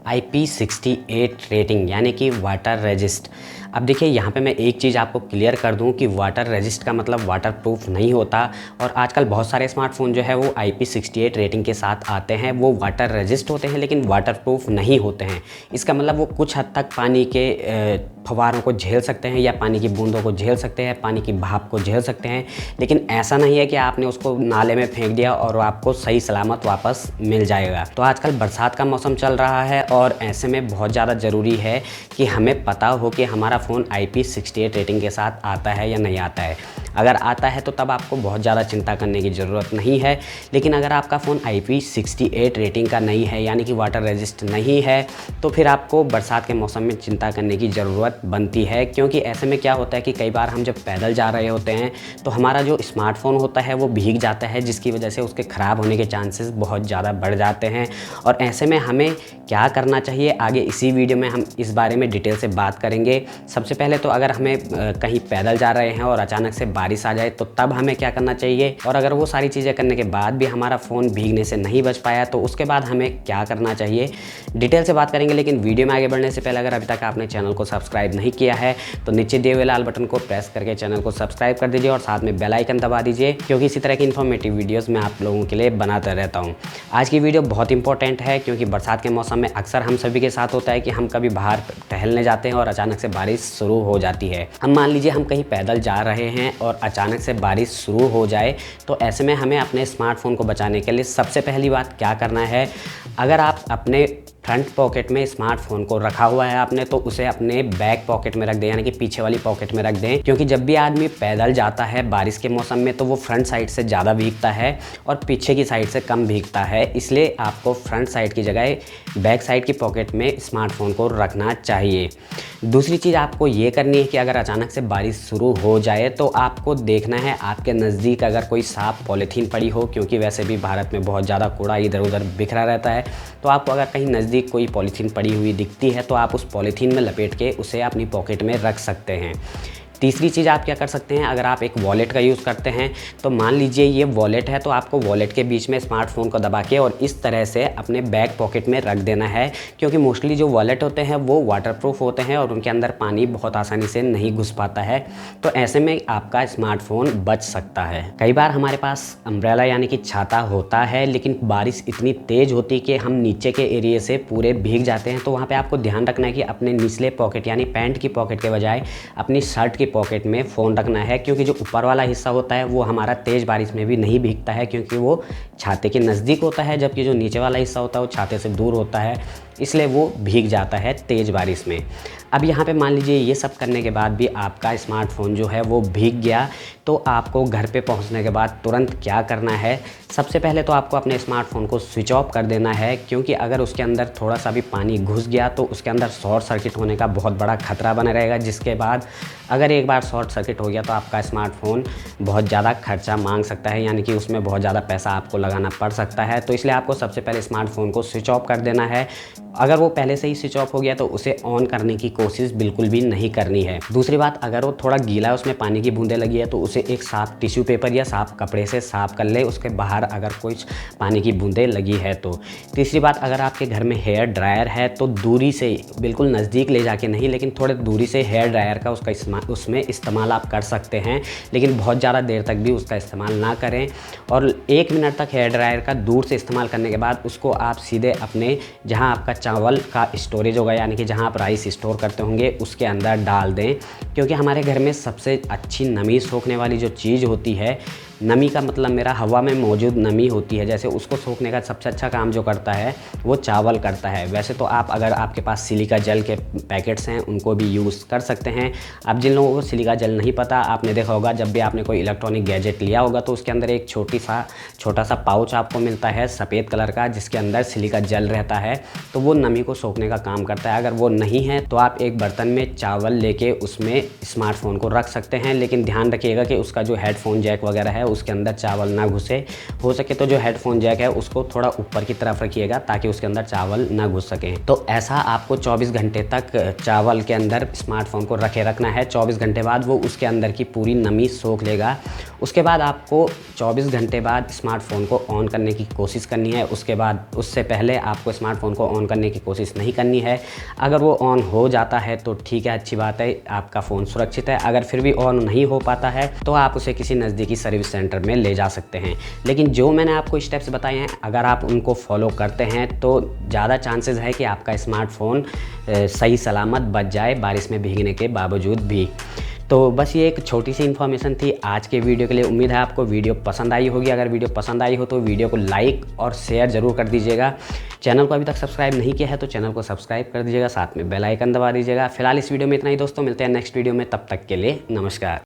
IP68 rating यानी कि water resist. अब देखिए यहाँ पे मैं एक चीज़ आपको क्लियर कर दूँ कि वाटर रेजिस्ट का मतलब वाटर प्रूफ नहीं होता। और आजकल बहुत सारे स्मार्टफोन जो है वो IP68 रेटिंग के साथ आते हैं, वो वाटर रेजिस्ट होते हैं लेकिन वाटर प्रूफ नहीं होते हैं। इसका मतलब वो कुछ हद तक पानी के फव्वारों को झेल सकते हैं या पानी की बूंदों को झेल सकते हैं, पानी की भाप को झेल सकते हैं, लेकिन ऐसा नहीं है कि आपने उसको नाले में फेंक दिया और आपको सही सलामत वापस मिल जाएगा। तो आजकल बरसात का मौसम चल रहा है और ऐसे में बहुत ज़्यादा ज़रूरी है कि हमें पता हो कि हमारा फ़ोन IP68 रेटिंग के साथ आता है या नहीं आता है। अगर आता है तो तब आपको बहुत ज़्यादा चिंता करने की ज़रूरत नहीं है, लेकिन अगर आपका फ़ोन IP68 रेटिंग का नहीं है यानी कि वाटर रेजिस्ट नहीं है तो फिर आपको बरसात के मौसम में चिंता करने की ज़रूरत बनती है। क्योंकि ऐसे में क्या होता है कि कई बार हम जब पैदल जा रहे होते हैं तो हमारा जो स्मार्टफोन होता है वो भीग जाता है, जिसकी वजह से उसके ख़राब होने के चांसेस बहुत ज़्यादा बढ़ जाते हैं। और ऐसे में हमें क्या करना चाहिए आगे इसी वीडियो में हम इस बारे में डिटेल से बात करेंगे। सबसे पहले तो अगर हमें कहीं पैदल जा रहे हैं और अचानक से बारिश आ जाए तो तब हमें क्या करना चाहिए, और अगर वो सारी चीज़ें करने के बाद भी हमारा फ़ोन भीगने से नहीं बच पाया तो उसके बाद हमें क्या करना चाहिए, डिटेल से बात करेंगे। लेकिन वीडियो में आगे बढ़ने से पहले अगर अभी तक आपने चैनल को सब्सक्राइब नहीं किया है तो नीचे दिए हुए लाल बटन को प्रेस करके चैनल को सब्सक्राइब कर दीजिए और साथ में बेल आइकन दबा दीजिए, क्योंकि इसी तरह की इन्फॉर्मेटिव वीडियोस मैं आप लोगों के लिए बनाता रहता हूं। आज की वीडियो बहुत इंपॉर्टेंट है क्योंकि बरसात के मौसम में अक्सर हम सभी के साथ होता है कि हम कभी बाहर टहलने जाते हैं और अचानक से बारिश शुरू हो जाती है। हम मान लीजिए हम कहीं पैदल जा रहे हैं और अचानक से बारिश शुरू हो जाए तो ऐसे में हमें अपने स्मार्टफोन को बचाने के लिए सबसे पहली बात क्या करना है, अगर आप अपने फ्रंट पॉकेट में स्मार्टफोन को रखा हुआ है आपने तो उसे अपने बैक पॉकेट में रख दें, यानी कि पीछे वाली पॉकेट में रख दें। क्योंकि जब भी आदमी पैदल जाता है बारिश के मौसम में तो वो फ्रंट साइड से ज़्यादा भीगता है और पीछे की साइड से कम भीगता है, इसलिए आपको फ्रंट साइड की जगह बैक साइड की पॉकेट में स्मार्टफोन को रखना चाहिए। दूसरी चीज़ आपको ये करनी है कि अगर अचानक से बारिश शुरू हो जाए तो आपको देखना है आपके नज़दीक अगर कोई साफ पॉलीथीन पड़ी हो, क्योंकि वैसे भी भारत में बहुत ज़्यादा कूड़ा इधर उधर बिखरा रहता है, तो आपको अगर कहीं नज़दीक कोई पॉलीथीन पड़ी हुई दिखती है तो आप उस पॉलीथीन में लपेट के उसे अपनी पॉकेट में रख सकते हैं। तीसरी चीज़ आप क्या कर सकते हैं, अगर आप एक वॉलेट का यूज़ करते हैं तो मान लीजिए ये वॉलेट है तो आपको वॉलेट के बीच में स्मार्टफोन को दबा के और इस तरह से अपने बैक पॉकेट में रख देना है। क्योंकि मोस्टली जो वॉलेट होते हैं वो वाटरप्रूफ होते हैं और उनके अंदर पानी बहुत आसानी से नहीं घुस पाता है, तो ऐसे में आपका स्मार्टफोन बच सकता है। कई बार हमारे पास अम्ब्रेला यानी कि छाता होता है लेकिन बारिश इतनी तेज़ होती है कि हम नीचे के एरिए से पूरे भीग जाते हैं, तो वहाँ पर आपको ध्यान रखना है कि अपने निचले पॉकेट यानी पैंट की पॉकेट के बजाय अपनी शर्ट की पॉकेट में फ़ोन रखना है। क्योंकि जो ऊपर वाला हिस्सा होता है वो हमारा तेज़ बारिश में भी नहीं भीगता है क्योंकि वो छाते के नज़दीक होता है, जबकि जो नीचे वाला हिस्सा होता है वो छाते से दूर होता है, इसलिए वो भीग जाता है तेज़ बारिश में। अब यहाँ पे मान लीजिए ये सब करने के बाद भी आपका स्मार्टफोन जो है वो भीग गया, तो आपको घर पे पहुँचने के बाद तुरंत क्या करना है, सबसे पहले तो आपको अपने स्मार्टफोन को स्विच ऑफ कर देना है। क्योंकि अगर उसके अंदर थोड़ा सा भी पानी घुस गया तो उसके अंदर शॉर्ट सर्किट होने का बहुत बड़ा खतरा बना रहेगा, जिसके बाद अगर एक बार शॉर्ट सर्किट हो गया तो आपका स्मार्टफोन बहुत ज़्यादा खर्चा मांग सकता है, यानी कि उसमें बहुत ज़्यादा पैसा आपको लगाना पड़ सकता है। तो इसलिए आपको सबसे पहले स्मार्टफोन को स्विच ऑफ कर देना है। अगर वो पहले से ही स्विच ऑफ हो गया तो उसे ऑन करने की कोशिश बिल्कुल भी नहीं करनी है। दूसरी बात, अगर वो थोड़ा गीला है, उसमें पानी की बूंदें लगी है, तो उसे एक साफ टिश्यू पेपर या साफ कपड़े से साफ कर ले, उसके बाहर अगर कुछ पानी की बूंदें लगी है तो। तीसरी बात, अगर आपके घर में हेयर ड्रायर है तो दूरी से, बिल्कुल नज़दीक ले जाके नहीं लेकिन थोड़े दूरी से हेयर ड्रायर का उसमें इस्तेमाल आप कर सकते हैं, लेकिन बहुत ज़्यादा देर तक भी उसका इस्तेमाल ना करें। और 1 मिनट तक हेयर ड्रायर का दूर से इस्तेमाल करने के बाद उसको आप सीधे अपने जहाँ आपका चावल का स्टोरेज होगा, यानी कि जहाँ आप राइस स्टोर करते होंगे, उसके अंदर डाल दें। क्योंकि हमारे घर में सबसे अच्छी नमी सोखने वाली जो चीज़ होती है, नमी का मतलब मेरा हवा में मौजूद नमी होती है, जैसे उसको सोखने का सबसे अच्छा काम जो करता है वो चावल करता है। वैसे तो आप अगर आपके पास सिलिका जेल के पैकेट्स हैं उनको भी यूज़ कर सकते हैं। अब जिन लोगों को सिलिका जेल नहीं पता, आपने देखा होगा जब भी आपने कोई इलेक्ट्रॉनिक गैजेट लिया होगा तो उसके अंदर एक छोटा सा पाउच आपको मिलता है सफ़ेद कलर का, जिसके अंदर सिलिका जेल रहता है, तो वो नमी को सोखने का काम करता है। अगर वो नहीं है तो आप एक बर्तन में चावल लेके उसमें स्मार्टफोन को रख सकते हैं, लेकिन ध्यान रखिएगा कि उसका जो हेडफोन जैक वगैरह है उसके अंदर चावल ना घुसे। हो सके तो जो हेडफोन जैक है उसको थोड़ा ऊपर की तरफ रखिएगा ताकि उसके अंदर चावल ना घुस सके। तो ऐसा आपको 24 घंटे तक चावल के अंदर स्मार्टफोन को रखे रखना है। 24 घंटे बाद वो उसके अंदर की पूरी नमी सोख लेगा उसके बाद आपको 24 घंटे बाद स्मार्टफ़ोन को ऑन करने की कोशिश करनी है। उसके बाद उससे पहले आपको स्मार्टफ़ोन को ऑन करने की कोशिश नहीं करनी है। अगर वो ऑन हो जाता है तो ठीक है, अच्छी बात है, आपका फ़ोन सुरक्षित है। अगर फिर भी ऑन नहीं हो पाता है तो आप उसे किसी नज़दीकी सर्विस सेंटर में ले जा सकते हैं। लेकिन जो मैंने आपको स्टेप्स बताए हैं, अगर आप उनको फॉलो करते हैं तो ज़्यादा चांसेस है कि आपका स्मार्टफ़ोन सही सलामत बच जाए बारिश में भीगने के बावजूद भी। तो बस ये एक छोटी सी इन्फॉर्मेशन थी आज के वीडियो के लिए। उम्मीद है आपको वीडियो पसंद आई होगी। अगर वीडियो पसंद आई हो तो वीडियो को लाइक और शेयर ज़रूर कर दीजिएगा। चैनल को अभी तक सब्सक्राइब नहीं किया है तो चैनल को सब्सक्राइब कर दीजिएगा, साथ में बेल आइकन दबा दीजिएगा। फिलहाल इस वीडियो में इतना ही दोस्तों, मिलते हैं नेक्स्ट वीडियो में, तब तक के लिए नमस्कार।